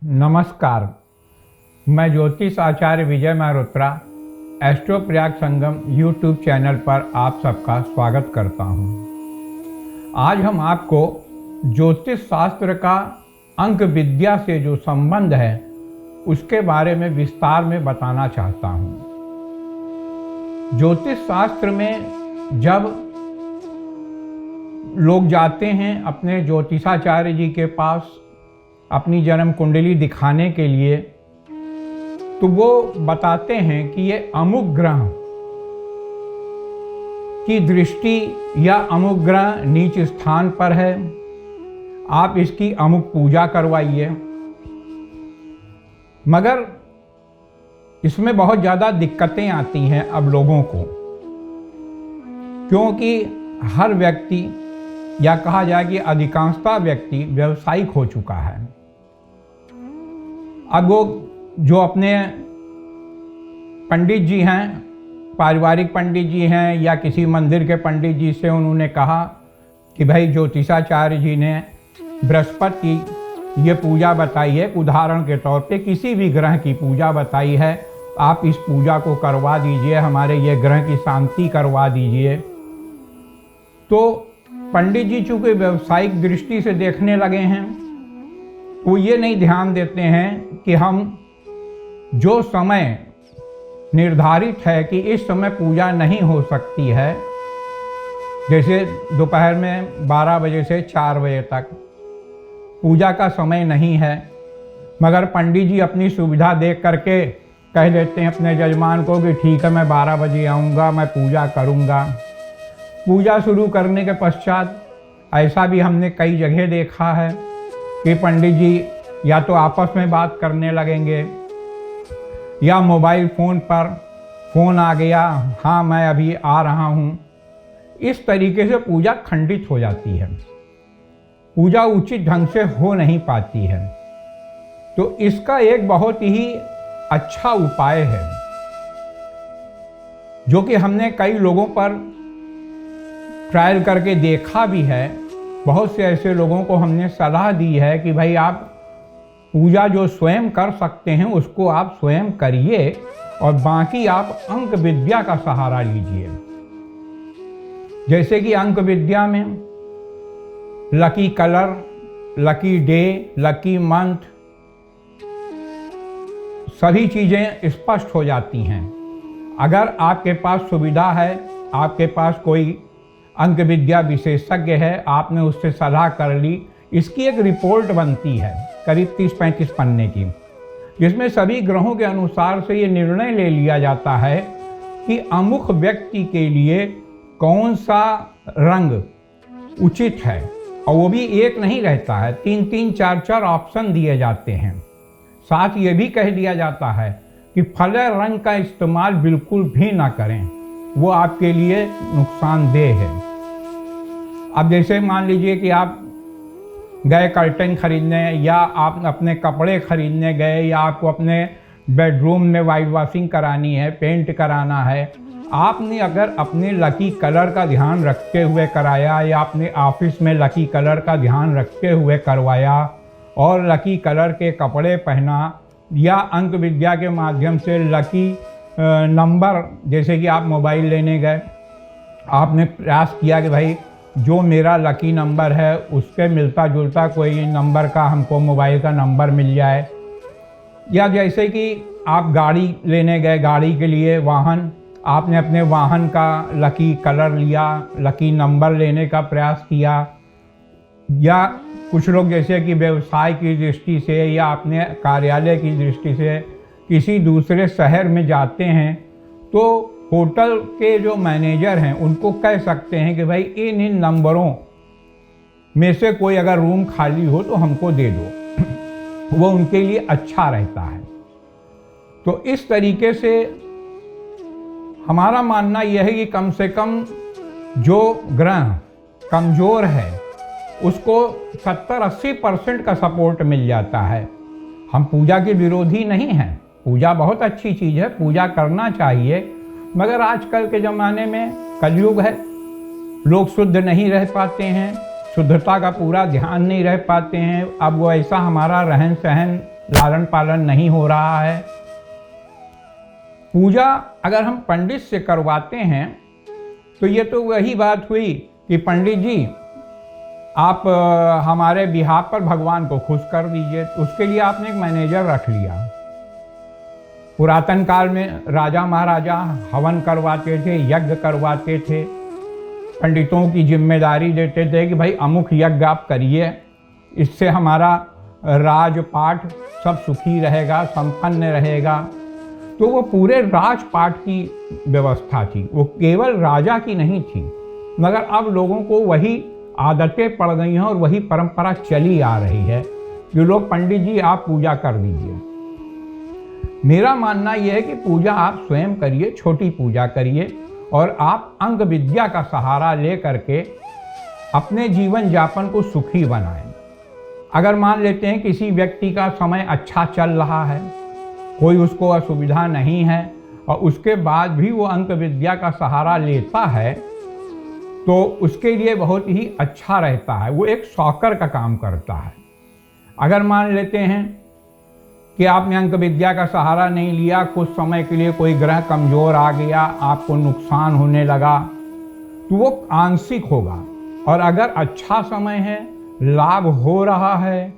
नमस्कार। मैं ज्योतिष आचार्य विजय मल्होत्रा एस्ट्रो प्रयाग संगम यूट्यूब चैनल पर आप सबका स्वागत करता हूं। आज हम आपको ज्योतिष शास्त्र का अंक विद्या से जो संबंध है उसके बारे में विस्तार में बताना चाहता हूं। ज्योतिष शास्त्र में जब लोग जाते हैं अपने ज्योतिषाचार्य जी के पास अपनी जन्म कुंडली दिखाने के लिए, तो वो बताते हैं कि ये अमुक ग्रह की दृष्टि या अमुक ग्रह नीच स्थान पर है, आप इसकी अमुक पूजा करवाइए। मगर इसमें बहुत ज़्यादा दिक्कतें आती हैं अब लोगों को, क्योंकि हर व्यक्ति या कहा जाए कि अधिकांशतः व्यक्ति व्यावसायिक हो चुका है। अब वो जो अपने पंडित जी हैं, पारिवारिक पंडित जी हैं या किसी मंदिर के पंडित जी से उन्होंने कहा कि भाई ज्योतिषाचार्य जी ने बृहस्पति की ये पूजा बताई है, उदाहरण के तौर पे किसी भी ग्रह की पूजा बताई है, आप इस पूजा को करवा दीजिए, हमारे ये ग्रह की शांति करवा दीजिए। तो पंडित जी चूँकि व्यावसायिक दृष्टि से देखने लगे हैं, वो ये नहीं ध्यान देते हैं कि हम जो समय निर्धारित है कि इस समय पूजा नहीं हो सकती है, जैसे दोपहर में 12 बजे से 4 बजे तक पूजा का समय नहीं है, मगर पंडित जी अपनी सुविधा देख करके कह देते हैं अपने जजमान को कि ठीक है मैं 12 बजे आऊँगा, मैं पूजा करूँगा। पूजा शुरू करने के पश्चात ऐसा भी हमने कई जगह देखा है कि पंडित जी या तो आपस में बात करने लगेंगे या मोबाइल फ़ोन पर फ़ोन आ गया, हाँ मैं अभी आ रहा हूँ। इस तरीके से पूजा खंडित हो जाती है, पूजा उचित ढंग से हो नहीं पाती है। तो इसका एक बहुत ही अच्छा उपाय है जो कि हमने कई लोगों पर ट्रायल करके देखा भी है। बहुत से ऐसे लोगों को हमने सलाह दी है कि भाई आप पूजा जो स्वयं कर सकते हैं उसको आप स्वयं करिए और बाकी आप अंक विद्या का सहारा लीजिए। जैसे कि अंक विद्या में lucky colour, lucky day, lucky month, सभी चीज़ें स्पष्ट हो जाती हैं। अगर आपके पास सुविधा है, आपके पास कोई अंक विद्या विशेषज्ञ है, आपने उससे सलाह कर ली, इसकी एक रिपोर्ट बनती है करीब 30-35 पन्ने की, जिसमें सभी ग्रहों के अनुसार से ये निर्णय ले लिया जाता है कि अमुक व्यक्ति के लिए कौन सा रंग उचित है। और वो भी एक नहीं रहता है, 3-3, 4-4 ऑप्शन दिए जाते हैं। साथ ये भी कह दिया जाता है कि फले रंग का इस्तेमाल बिल्कुल भी ना करें, वो आपके लिए नुकसानदेह है। अब जैसे मान लीजिए कि आप गए कर्टन खरीदने या आप अपने कपड़े खरीदने गए या आपको अपने बेडरूम में वाइट वॉशिंग करानी है, पेंट कराना है, आपने अगर अपने लकी कलर का ध्यान रखते हुए कराया या अपने ऑफिस में लकी कलर का ध्यान रखते हुए करवाया और लकी कलर के कपड़े पहना या अंक विद्या के माध्यम से लकी नंबर, जैसे कि आप मोबाइल लेने गए, आपने प्रयास किया कि भाई जो मेरा लकी नंबर है उसके मिलता जुलता कोई नंबर का हमको मोबाइल का नंबर मिल जाए। या जैसे कि आप गाड़ी लेने गए, गाड़ी के लिए वाहन, आपने अपने वाहन का लकी कलर लिया, लकी नंबर लेने का प्रयास किया। या कुछ लोग जैसे कि व्यवसाय की दृष्टि से या अपने कार्यालय की दृष्टि से किसी दूसरे शहर में जाते हैं, तो होटल के जो मैनेजर हैं उनको कह सकते हैं कि भाई इन नंबरों में से कोई अगर रूम खाली हो तो हमको दे दो, वो उनके लिए अच्छा रहता है। तो इस तरीके से हमारा मानना यह है कि कम से कम जो ग्रह कमज़ोर है उसको 70-80% का सपोर्ट मिल जाता है। हम पूजा के विरोधी नहीं हैं, पूजा बहुत अच्छी चीज़ है, पूजा करना चाहिए, मगर आजकल के ज़माने में कलयुग है, लोग शुद्ध नहीं रह पाते हैं, शुद्धता का पूरा ध्यान नहीं रह पाते हैं। अब वो ऐसा हमारा रहन सहन लालन पालन नहीं हो रहा है। पूजा अगर हम पंडित से करवाते हैं तो ये तो वही बात हुई कि पंडित जी आप हमारे बिहाफ पर भगवान को खुश कर दीजिए, उसके लिए आपने एक मैनेजर रख लिया। पुरातन काल में राजा महाराजा हवन करवाते थे, यज्ञ करवाते थे, पंडितों की जिम्मेदारी देते थे कि भाई अमुक यज्ञ आप करिए, इससे हमारा राजपाट सब सुखी रहेगा, संपन्न रहेगा। तो वो पूरे राजपाट की व्यवस्था थी, वो केवल राजा की नहीं थी, मगर अब लोगों को वही आदतें पड़ गई हैं और वही परंपरा चली आ रही है कि लोग पंडित जी आप पूजा कर दीजिए। मेरा मानना यह है कि पूजा आप स्वयं करिए, छोटी पूजा करिए और आप अंग विद्या का सहारा ले करके अपने जीवन यापन को सुखी बनाएं। अगर मान लेते हैं किसी व्यक्ति का समय अच्छा चल रहा है, कोई उसको असुविधा नहीं है और उसके बाद भी वो अंक विद्या का सहारा लेता है तो उसके लिए बहुत ही अच्छा रहता है, वो एक शॉकर का काम करता है। अगर मान लेते हैं कि आपने अंक विद्या का सहारा नहीं लिया, कुछ समय के लिए कोई ग्रह कमज़ोर आ गया, आपको नुकसान होने लगा, तो वो आंशिक होगा। और अगर अच्छा समय है, लाभ हो रहा है,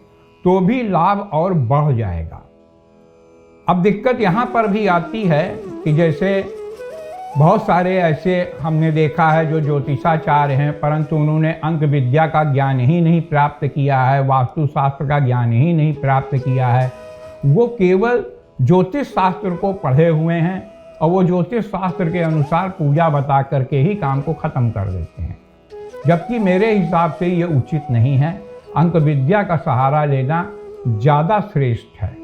तो भी लाभ और बढ़ जाएगा। अब दिक्कत यहाँ पर भी आती है कि जैसे बहुत सारे ऐसे हमने देखा है जो ज्योतिषाचार्य हैं, परंतु उन्होंने अंक विद्या का ज्ञान ही नहीं प्राप्त किया है, वास्तुशास्त्र का ज्ञान ही नहीं प्राप्त किया है। वो केवल ज्योतिष शास्त्र को पढ़े हुए हैं और वो ज्योतिष शास्त्र के अनुसार पूजा बता करके ही काम को ख़त्म कर देते हैं, जबकि मेरे हिसाब से ये उचित नहीं है। अंक विद्या का सहारा लेना ज़्यादा श्रेष्ठ है।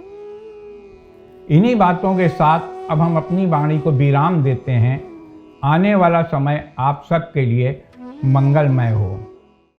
इन्हीं बातों के साथ अब हम अपनी वाणी को विराम देते हैं। आने वाला समय आप सबके लिए मंगलमय हो।